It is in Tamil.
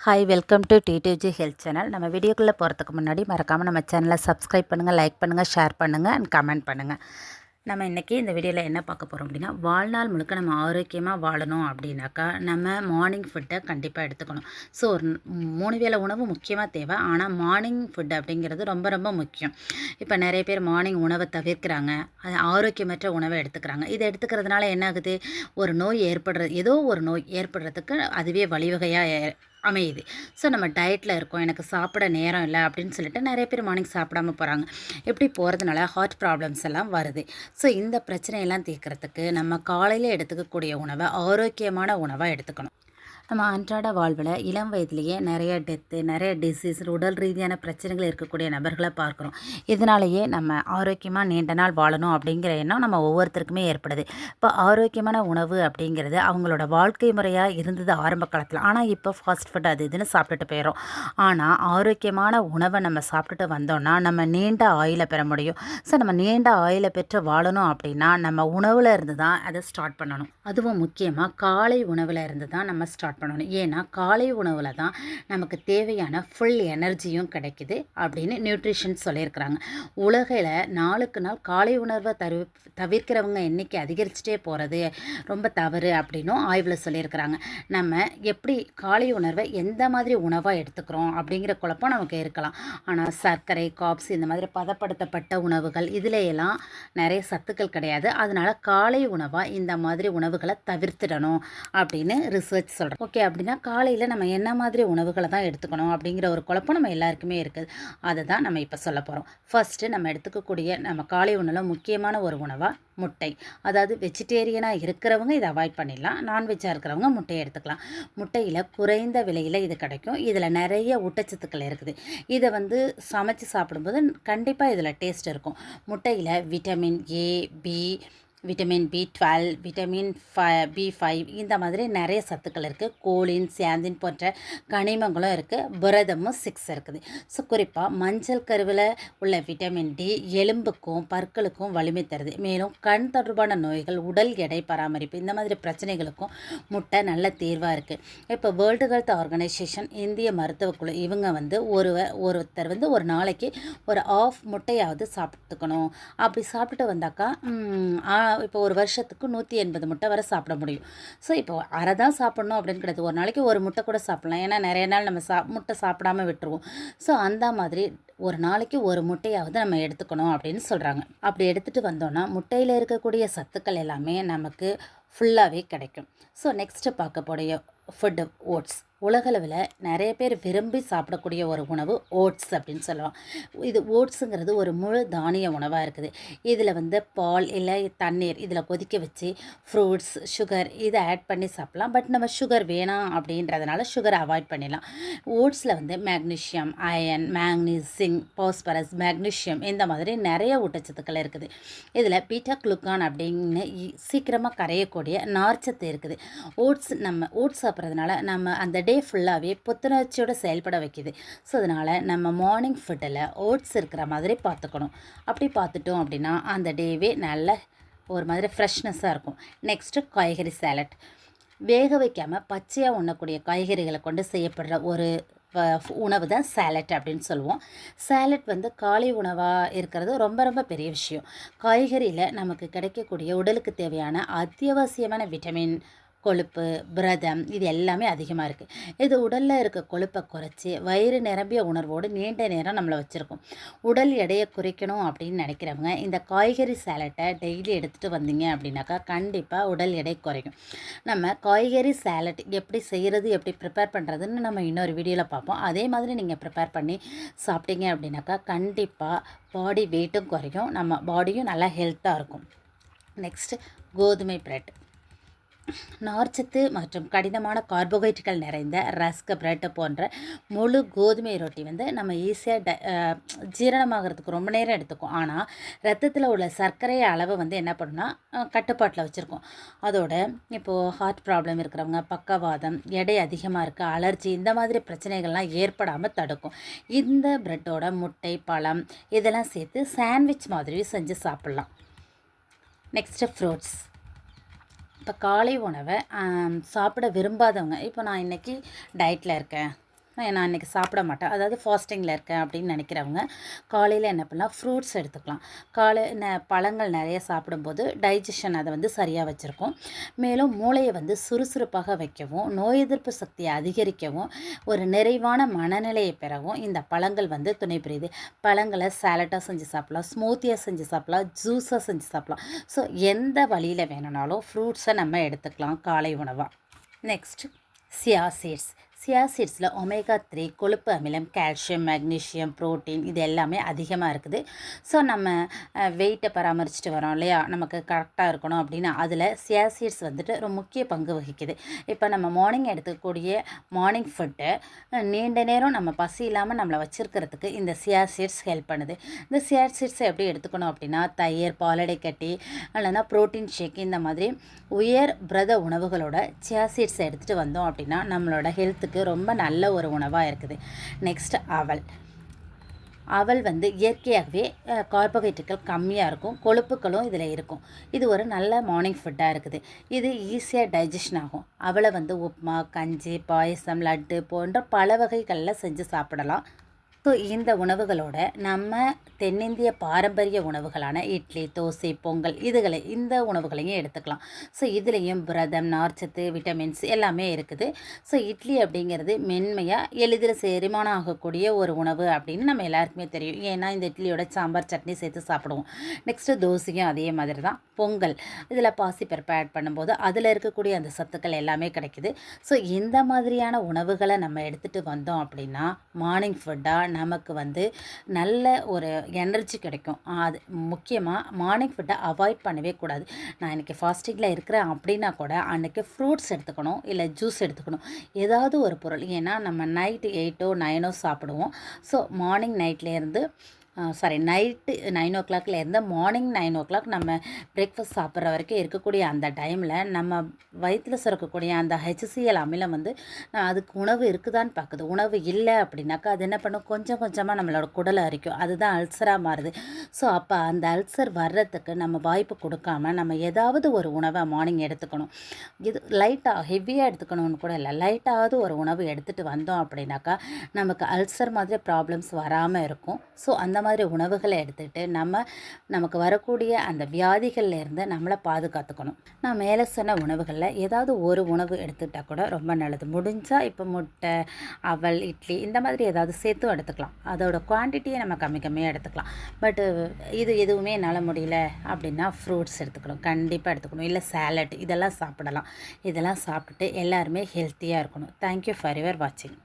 Hi welcome to T2G health channel. நம்ம வீடியோக்குள்ளே போகிறதுக்கு முன்னாடி மறக்காமல் நம்ம சேனலை சப்ஸ்கிரைப் பண்ணுங்கள், லைக் பண்ணுங்கள், ஷேர் பண்ணுங்கள் அண்ட் கமெண்ட் பண்ணுங்கள். நம்ம இன்றைக்கி இந்த வீடியோவில் என்ன பார்க்க போகிறோம் அப்படின்னா, வாழ்நாள் முழுக்க நம்ம ஆரோக்கியமாக வாழணும் அப்படின்னாக்கா நம்ம மார்னிங் ஃபுட்டை கண்டிப்பாக எடுத்துக்கணும். ஸோ ஒரு 3 வேளை உணவு முக்கியமாக தேவை. ஆனால் மார்னிங் ஃபுட் அப்படிங்கிறது ரொம்ப ரொம்ப முக்கியம். இப்போ நிறைய பேர் மார்னிங் உணவை தவிர்க்கிறாங்க, அது ஆரோக்கியமற்ற உணவை எடுத்துக்கிறாங்க. இதை எடுத்துக்கிறதுனால என்ன ஆகுது, ஒரு நோய் ஏதோ ஒரு நோய் ஏற்படுறதுக்கு அதுவே வழிவகையாக அமையுது. ஸோ நம்ம டயட்டில் இருக்கோம், எனக்கு சாப்பிட நேரம் இல்லை அப்படின்னு சொல்லிட்டு நிறைய பேர் மார்னிங் சாப்பிடாம போகிறாங்க. இப்படி போகிறதுனால ஹார்ட் ப்ராப்ளம்ஸ் எல்லாம் வருது. ஸோ இந்த பிரச்சனையெல்லாம் தீர்க்கறதுக்கு நம்ம காலையில் எடுத்துக்கக்கூடிய உணவை ஆரோக்கியமான உணவாக எடுத்துக்கணும். நம்ம அன்றாட வாழ்வில் இளம் வயதிலேயே நிறைய டெத்து, நிறைய டிசீஸ், உடல் ரீதியான பிரச்சனைகள் இருக்கக்கூடிய நபர்களை பார்க்குறோம். இதனாலேயே நம்ம ஆரோக்கியமாக நீண்ட நாள் வாழணும் அப்படிங்கிற எண்ணம் நம்ம ஒவ்வொருத்தருக்குமே ஏற்படுது. இப்போ ஆரோக்கியமான உணவு அப்படிங்கிறது அவங்களோட வாழ்க்கை முறையாக இருந்தது ஆரம்ப காலத்தில். ஆனால் இப்போ ஃபாஸ்ட் ஃபுட் அது இதுன்னு சாப்பிட்டுட்டு போயிடும். ஆனால் ஆரோக்கியமான உணவை நம்ம சாப்பிட்டுட்டு வந்தோம்னா நம்ம நீண்ட ஆயுளை பெற முடியும். ஸோ நம்ம நீண்ட ஆயுளை பெற்று வாழணும் அப்படின்னா நம்ம உணவில் இருந்து தான் அதை ஸ்டார்ட் பண்ணணும். அதுவும் முக்கியமாக காலை உணவில் இருந்து தான் நம்ம ஸ்டார்ட் பண்ணணும். ஏன்னா காலை உணவில் தான் நமக்கு தேவையான ஃபுல் எனர்ஜியும் கிடைக்குது அப்படின்னு நியூட்ரிஷன் சொல்லியிருக்கிறாங்க. உலகில் நாளுக்கு நாள் காலை உணர்வை தவிர்க்கிறவங்க எண்ணிக்கை அதிகரிச்சுட்டே போகிறது ரொம்ப தவறு அப்படின்னும் ஆய்வில் சொல்லியிருக்கிறாங்க. நம்ம எப்படி காலை உணர்வை எந்த மாதிரி உணவாக எடுத்துக்கிறோம் அப்படிங்கிற குழப்பம் நமக்கு இருக்கலாம். ஆனால் சர்க்கரை, காப்ஸ் இந்த மாதிரி பதப்படுத்தப்பட்ட உணவுகள் இதிலையெல்லாம் நிறைய சத்துக்கள் கிடையாது. அதனால் காலை உணவாக இந்த மாதிரி உணவுகளை தவிர்த்திடணும் அப்படின்னு ரிசர்ச் சொல்கிறோம். ஓகே, அப்படின்னா காலையில் நம்ம என்ன மாதிரி உணவுகளை தான் எடுத்துக்கணும் அப்படிங்கிற ஒரு குழப்பம் நம்ம எல்லாருக்குமே இருக்குது. அதை தான் நம்ம இப்போ சொல்ல போகிறோம். ஃபஸ்ட்டு நம்ம எடுத்துக்கக்கூடிய நம்ம காலை உணவில் முக்கியமான ஒரு உணவாக முட்டை. அதாவது வெஜிடேரியனாக இருக்கிறவங்க இதை அவாய்ட் பண்ணிடலாம், நான்வெஜ்ஜாக இருக்கிறவங்க முட்டையை எடுத்துக்கலாம். முட்டையில் குறைந்த விலையில் இது கிடைக்கும். இதில் நிறைய ஊட்டச்சத்துக்கள் இருக்குது. இதை சமைச்சு சாப்பிடும்போது கண்டிப்பாக இதில் டேஸ்ட் இருக்கும். முட்டையில் vitamin A, B, vitamin B12, vitamin B5 இந்த மாதிரி நிறைய சத்துக்கள் இருக்குது. கோலின், சியாந்தின் போன்ற கனிமங்களும் இருக்குது. புரதமும் 6 இருக்குது. ஸோ குறிப்பாக மஞ்சள் கருவில் உள்ள விட்டமின் டி எலும்புக்கும் பற்களுக்கும் வலிமை தருது. மேலும் கண் தொடர்பான நோய்கள், உடல் எடை பராமரிப்பு இந்த மாதிரி பிரச்சனைகளுக்கும் முட்டை நல்ல தீர்வாக இருக்குது. இப்போ வேர்ல்டு ஹெல்த் ஆர்கனைசேஷன், இந்திய மருத்துவக்குழு இவங்க ஒருத்தர் ஒரு நாளைக்கு ஒரு ஆஃப் முட்டையாவது சாப்பிட்டுக்கணும். அப்படி சாப்பிட்டு வந்தாக்கா இப்போ ஒரு வருஷத்துக்கு 180 முட்டை வரை சாப்பிட முடியும். ஸோ இப்போ அரை தான் சாப்பிட்ணும் அப்படின்னு கிடையாது. ஒரு நாளைக்கு ஒரு முட்டை கூட சாப்பிட்லாம். ஏன்னா நிறைய நாள் நம்ம முட்டை சாப்பிடாமல் விட்டுருவோம். ஸோ அந்த மாதிரி ஒரு நாளைக்கு ஒரு முட்டையாவது நம்ம எடுத்துக்கணும் அப்படின்னு சொல்கிறாங்க. அப்படி எடுத்துகிட்டு வந்தோன்னா முட்டையில் இருக்கக்கூடிய சத்துக்கள் எல்லாமே நமக்கு ஃபுல்லாகவே கிடைக்கும். ஸோ நெக்ஸ்ட்டு பார்க்கக்கூடிய ஃபுட்டு ஓட்ஸ். உலகளவில் நிறைய பேர் விரும்பி சாப்பிடக்கூடிய ஒரு உணவு ஓட்ஸ் அப்படின்னு சொல்லுவோம். இது ஓட்ஸுங்கிறது ஒரு முழு தானிய உணவாக இருக்குது. இதில் பால் இல்லை தண்ணீர் இதில் கொதிக்க வச்சு ஃப்ரூட்ஸ், சுகர் இதை ஆட் பண்ணி சாப்பிட்லாம். பட் நம்ம சுகர் வேணாம் அப்படின்றதுனால சுகரை அவாய்ட் பண்ணிடலாம். ஓட்ஸில் magnesium, iron, மேக்னீஸ், zinc, phosphorus, magnesium இந்த மாதிரி நிறைய ஊட்டச்சத்துக்கள் இருக்குது. இதில் பீட்டா குளுக்கான் அப்படின்னு சீக்கிரமாக கரையக்கூடிய நார்ச்சத்து இருக்குது. நம்ம ஓட்ஸ் சாப்பிட்றதுனால நம்ம அந்த டே ஃபுல்லாகவே புத்துணர்ச்சியோடு செயல்பட வைக்கிது. ஸோ அதனால் நம்ம மார்னிங் ஃபுட்டில் ஓட்ஸ் இருக்கிற மாதிரி பார்த்துக்கணும். அப்படி பார்த்துட்டோம் அப்படின்னா அந்த டேவே நல்ல ஒரு மாதிரி ஃப்ரெஷ்னஸாக இருக்கும். நெக்ஸ்ட்டு காய்கறி சாலட். வேக வைக்காமல் பச்சையாக உண்ணக்கூடிய காய்கறிகளை கொண்டு செய்யப்படுற ஒரு உணவு தான் சாலட் அப்படின்னு சொல்லுவோம். சாலட் காலை உணவாக இருக்கிறது ரொம்ப ரொம்ப பெரிய விஷயம். காய்கறியில் நமக்கு கிடைக்கக்கூடிய உடலுக்கு தேவையான அத்தியாவசியமான விட்டமின், கொழுப்பு, புரதம் இது எல்லாமே அதிகமாக இருக்குது. இது உடலில் இருக்க கொழுப்பை குறைச்சி வயிறு நிரம்பிய உணர்வோடு நீண்ட நேரம் நம்மளை வச்சுருக்கோம். உடல் எடையை குறைக்கணும் அப்படின்னு நினைக்கிறவங்க இந்த காய்கறி சாலட்டை டெய்லி எடுத்துகிட்டு வந்தீங்க அப்படின்னாக்கா கண்டிப்பாக உடல் எடை குறையும். நம்ம காய்கறி சாலட் எப்படி செய்கிறது, எப்படி ப்ரிப்பேர் பண்ணுறதுன்னு நம்ம இன்னொரு வீடியோவில் பார்ப்போம். அதே மாதிரி நீங்கள் ப்ரிப்பேர் பண்ணி சாப்பிட்டீங்க அப்படின்னாக்கா கண்டிப்பாக பாடி வெயிட்டும் குறையும், நம்ம பாடியும் நல்லா ஹெல்த்தாக இருக்கும். நெக்ஸ்ட்டு கோதுமை பிரெட். நார்ச்சத்து மற்றும் கடினமான கார்போஹைட்ரேட்டுகள் நிறைந்த ரஸ்க், பிரெட் போன்ற முழு கோதுமை ரொட்டி நம்ம ஈஸியாக ஜீரணமாகிறதுக்கு ரொம்ப நேரம் எடுத்துக்கும். ஆனால் ரத்தத்தில் உள்ள சர்க்கரை அளவு என்ன பண்ணுன்னா கட்டுப்பாட்டில் வச்சுருக்கோம். அதோட இப்போது ஹார்ட் ப்ராப்ளம் இருக்கிறவங்க, பக்கவாதம், எடை அதிகமாக இருக்க, அலர்ஜி இந்த மாதிரி பிரச்சனைகள்லாம் ஏற்படாமல் தடுக்கும். இந்த பிரெட்டோட முட்டை, பழம் இதெல்லாம் சேர்த்து சாண்ட்விச் மாதிரி செஞ்சு சாப்பிட்லாம். Next fruits. இப்போ காலை உணவை சாப்பிட விரும்பாதவங்க, இப்போ நான் இன்றைக்கி டயட்டில் இருக்கேன், நான் இன்றைக்கி சாப்பிட மாட்டேன், அதாவது ஃபாஸ்டிங்கில் இருக்கேன் அப்படின்னு நினைக்கிறவங்க காலையில் என்ன பண்ணலாம், ஃப்ரூட்ஸ் எடுத்துக்கலாம். பழங்கள் நிறைய சாப்பிடும்போது டைஜஷன் அதை வந்து சரியாக வச்சுருக்கும். மேலும் மூளையை வந்து சுறுசுறுப்பாக வைக்கவும், நோய் எதிர்ப்பு சக்தியை அதிகரிக்கவும், ஒரு நிறைவான மனநிலையை பெறவும் இந்த பழங்கள் வந்து துணை புரியுது. பழங்களை சாலட்டாக செஞ்சு சாப்பிட்லாம், ஸ்மூத்தியாக செஞ்சு சாப்பிட்லாம், ஜூஸாக செஞ்சு சாப்பிட்லாம். ஸோ எந்த வழியில் வேணும்னாலும் ஃப்ரூட்ஸை நம்ம எடுத்துக்கலாம் காலை உணவாக. Next chia seeds. சியா சீட்ஸில் ஒமேகா 3 கொழுப்பு அமிலம், கால்சியம், மெக்னீஷியம், புரோட்டீன் இது எல்லாமே அதிகமாக இருக்குது. ஸோ நம்ம வெயிட்டை பராமரிச்சுட்டு வரோம் இல்லையா, நமக்கு கரெக்டாக இருக்கணும் அப்படின்னா அதில் சியா சீட்ஸ் வந்துட்டு ஒரு முக்கிய பங்கு வகிக்குது. இப்போ நம்ம மார்னிங் எடுத்துக்கக்கூடிய மார்னிங் ஃபுட்டு நீண்ட நேரம் நம்ம பசி இல்லாமல் நம்மளை வச்சுருக்கிறதுக்கு இந்த சியா சீட்ஸ் ஹெல்ப் பண்ணுது. இந்த சியா சீட்ஸை எப்படி எடுத்துக்கணும் அப்படின்னா தயிர், பாலடை கட்டி இல்லைன்னா ப்ரோட்டீன் ஷேக் இந்த மாதிரி உயர் பிரத உணவுகளோட சியா சீட்ஸை எடுத்துகிட்டு வந்தோம் அப்படின்னா நம்மளோட ஹெல்த்துக்கு ரொம்ப நல்ல ஒரு உணவாக இருக்குது. நெக்ஸ்ட் அவல் வந்து இயற்கையாகவே கார்போஹைட்ரேட்டுகள் கம்மியாக இருக்கும், கொழுப்புகளும் இதில் இருக்கும். இது ஒரு நல்ல மார்னிங் ஃபுட்டாக இருக்குது. இது ஈஸியாக டைஜஷன் ஆகும். அவளை வந்து உப்புமா, கஞ்சி, பாயசம், லட்டு போன்ற பல வகைகளில் செஞ்சு சாப்பிடலாம். ஸோ இந்த உணவுகளோட நம்ம தென்னிந்திய பாரம்பரிய உணவுகளான இட்லி, தோசை, பொங்கல் இந்த உணவுகளையும் எடுத்துக்கலாம். ஸோ இதுலேயும் புரதம், நார்ச்சத்து, விட்டமின்ஸ் எல்லாமே இருக்குது. ஸோ இட்லி அப்படிங்கிறது மென்மையாக எளிதில் செரிமானம் ஆகக்கூடிய ஒரு உணவு அப்படின்னு நம்ம எல்லாருக்குமே தெரியும். ஏன்னா இந்த இட்லியோட சாம்பார் சட்னி சேர்த்து சாப்பிடுவோம். நெக்ஸ்ட்டு தோசையும் அதே மாதிரி தான். பொங்கல் இதில் பாசிப்பருப்பு ஆட் பண்ணும்போது அதில் இருக்கக்கூடிய அந்த சத்துக்கள் எல்லாமே கிடைக்குது. ஸோ இந்த மாதிரியான உணவுகளை நம்ம எடுத்துகிட்டு வந்தோம் அப்படின்னா மார்னிங் ஃபுட்டாக நமக்கு வந்து நல்ல ஒரு எனர்ஜி கிடைக்கும். அது முக்கியமாக மார்னிங் ஃபுட்டை அவாய்ட் பண்ணவே கூடாது. நான் இன்றைக்கி ஃபாஸ்டிங்கில் இருக்கிறேன் அப்படின்னா கூட அன்றைக்கி ஃப்ரூட்ஸ் எடுத்துக்கணும், இல்லை ஜூஸ் எடுத்துக்கணும், ஏதாவது ஒரு பொருள். ஏன்னா நம்ம நைட்டு 8 or 9 சாப்பிடுவோம். ஸோ மார்னிங் நைட்டு 9 o'clockலேருந்து மார்னிங் 9 o'clock நம்ம பிரேக்ஃபாஸ்ட் சாப்பிட்ற வரைக்கும் இருக்கக்கூடிய அந்த டைமில் நம்ம வயிற்றில் சுரக்கக்கூடிய அந்த HCl அமிலம் வந்து அதுக்கு உணவு இருக்குதான்னு பார்க்குது. உணவு இல்லை அப்படின்னாக்கா அது என்ன பண்ணும், கொஞ்சம் கொஞ்சமாக நம்மளோட குடலை அரிக்கும். அதுதான் அல்சராக மாறுது. ஸோ அப்போ அந்த அல்சர் வர்றதுக்கு நம்ம வாய்ப்பு கொடுக்காம நம்ம ஏதாவது ஒரு உணவை மார்னிங் எடுத்துக்கணும். இது லைட்டாக ஹெவியாக எடுத்துக்கணும்னு கூட இல்லை, லைட்டாவது ஒரு உணவு எடுத்துகிட்டு வந்தோம் அப்படின்னாக்கா நமக்கு அல்சர் மாதிரி ப்ராப்ளம்ஸ் வராமல் இருக்கும். ஸோ அந்த மாதிரி உணவுகளை எடுத்துகிட்டு நமக்கு வரக்கூடிய அந்த வியாதிகள்லேருந்து நம்மளை பாதுகாத்துக்கணும். நான் மேலே சொன்ன உணவுகளில் ஏதாவது ஒரு உணவு எடுத்துக்கிட்டால் கூட ரொம்ப நல்லது. முடிஞ்சால் இப்போ முட்டை, அவல், இட்லி இந்த மாதிரி ஏதாவது சேர்த்தும் எடுத்துக்கலாம். அதோட குவான்டிட்டியை நம்ம கம்மியாக எடுத்துக்கலாம். பட்டு இது எதுவுமே என்னால் முடியல அப்படின்னா ஃப்ரூட்ஸ் எடுத்துக்கணும், கண்டிப்பாக எடுத்துக்கணும். இல்லை சாலட் இதெல்லாம் சாப்பிடலாம். இதெல்லாம் சாப்பிட்டுட்டு எல்லாருமே ஹெல்த்தியாக இருக்கணும். தேங்க்யூ ஃபார் யுவர் வாட்சிங்.